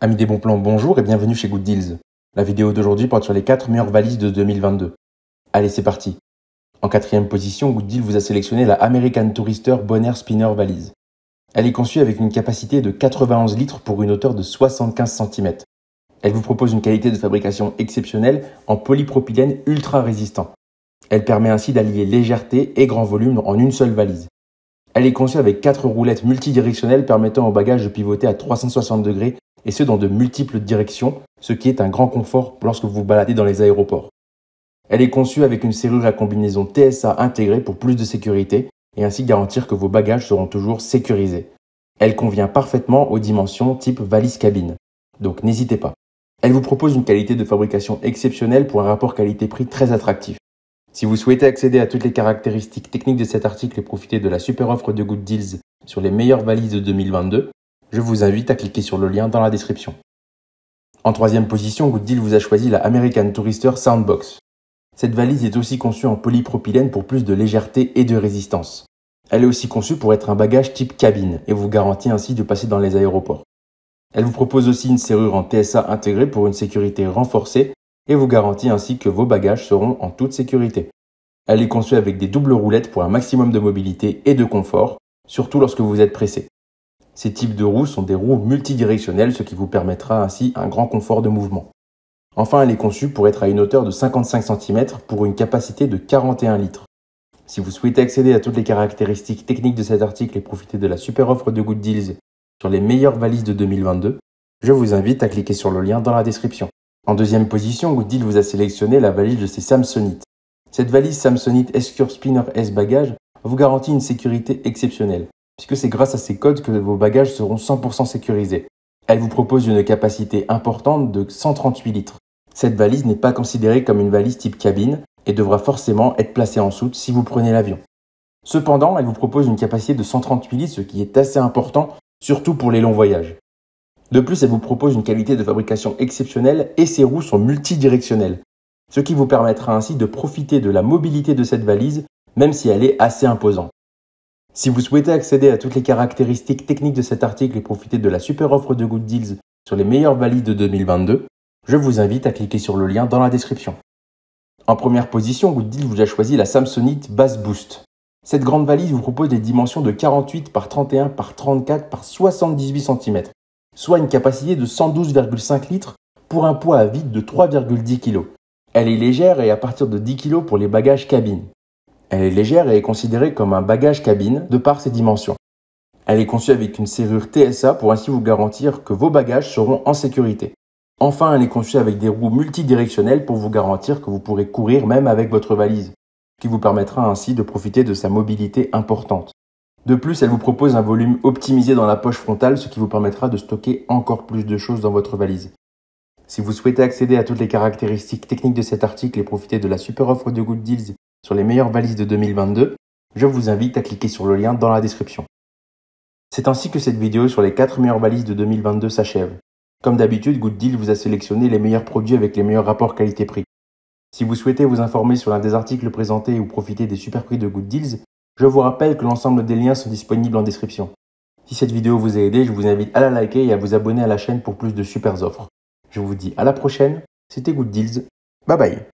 Amis des bons plans, bonjour et bienvenue chez Good Deals. La vidéo d'aujourd'hui porte sur les 4 meilleures valises de 2022. Allez, c'est parti. En quatrième position, Good Deals vous a sélectionné la American Tourister Bonaire Spinner Valise. Elle est conçue avec une capacité de 91 litres pour une hauteur de 75 cm. Elle vous propose une qualité de fabrication exceptionnelle en polypropylène ultra résistant. Elle permet ainsi d'allier légèreté et grand volume en une seule valise. Elle est conçue avec 4 roulettes multidirectionnelles permettant au bagage de pivoter à 360 degrés et ce dans de multiples directions, ce qui est un grand confort lorsque vous vous baladez dans les aéroports. Elle est conçue avec une serrure à combinaison TSA intégrée pour plus de sécurité et ainsi garantir que vos bagages seront toujours sécurisés. Elle convient parfaitement aux dimensions type valise cabine, donc n'hésitez pas. Elle vous propose une qualité de fabrication exceptionnelle pour un rapport qualité-prix très attractif. Si vous souhaitez accéder à toutes les caractéristiques techniques de cet article et profiter de la super offre de Good Deals sur les meilleures valises de 2022, je vous invite à cliquer sur le lien dans la description. En troisième position, Good Deals vous a choisi la American Tourister Soundbox. Cette valise est aussi conçue en polypropylène pour plus de légèreté et de résistance. Elle est aussi conçue pour être un bagage type cabine et vous garantit ainsi de passer dans les aéroports. Elle vous propose aussi une serrure en TSA intégrée pour une sécurité renforcée et vous garantit ainsi que vos bagages seront en toute sécurité. Elle est conçue avec des doubles roulettes pour un maximum de mobilité et de confort, surtout lorsque vous êtes pressé. Ces types de roues sont des roues multidirectionnelles, ce qui vous permettra ainsi un grand confort de mouvement. Enfin, elle est conçue pour être à une hauteur de 55 cm pour une capacité de 41 litres. Si vous souhaitez accéder à toutes les caractéristiques techniques de cet article et profiter de la super offre de Good Deals sur les meilleures valises de 2022, je vous invite à cliquer sur le lien dans la description. En deuxième position, Good Deals vous a sélectionné la valise de chez Samsonite. Cette valise Samsonite S-Cure Spinner S Bagage vous garantit une sécurité exceptionnelle, puisque c'est grâce à ces codes que vos bagages seront 100% sécurisés. Elle vous propose une capacité importante de 138 litres. Cette valise n'est pas considérée comme une valise type cabine et devra forcément être placée en soute si vous prenez l'avion. Cependant, elle vous propose une capacité de 138 litres, ce qui est assez important, surtout pour les longs voyages. De plus, elle vous propose une qualité de fabrication exceptionnelle et ses roues sont multidirectionnelles, ce qui vous permettra ainsi de profiter de la mobilité de cette valise, même si elle est assez imposante. Si vous souhaitez accéder à toutes les caractéristiques techniques de cet article et profiter de la super offre de Good Deals sur les meilleures valises de 2022, je vous invite à cliquer sur le lien dans la description. En première position, Good Deals vous a choisi la Samsonite Bass Boost. Cette grande valise vous propose des dimensions de 48 par 31 par 34 par 78 cm, soit une capacité de 112,5 litres pour un poids à vide de 3,10 kg. Elle est légère et à partir de 10 kg pour les bagages cabine. Elle est légère et est considérée comme un bagage cabine de par ses dimensions. Elle est conçue avec une serrure TSA pour ainsi vous garantir que vos bagages seront en sécurité. Enfin, elle est conçue avec des roues multidirectionnelles pour vous garantir que vous pourrez courir même avec votre valise, ce qui vous permettra ainsi de profiter de sa mobilité importante. De plus, elle vous propose un volume optimisé dans la poche frontale, ce qui vous permettra de stocker encore plus de choses dans votre valise. Si vous souhaitez accéder à toutes les caractéristiques techniques de cet article et profiter de la super offre de Good Deals sur les meilleures valises de 2022, je vous invite à cliquer sur le lien dans la description. C'est ainsi que cette vidéo sur les 4 meilleures valises de 2022 s'achève. Comme d'habitude, Good Deals vous a sélectionné les meilleurs produits avec les meilleurs rapports qualité-prix. Si vous souhaitez vous informer sur l'un des articles présentés ou profiter des super prix de Good Deals, je vous rappelle que l'ensemble des liens sont disponibles en description. Si cette vidéo vous a aidé, je vous invite à la liker et à vous abonner à la chaîne pour plus de super offres. Je vous dis à la prochaine, c'était Good Deals, bye bye.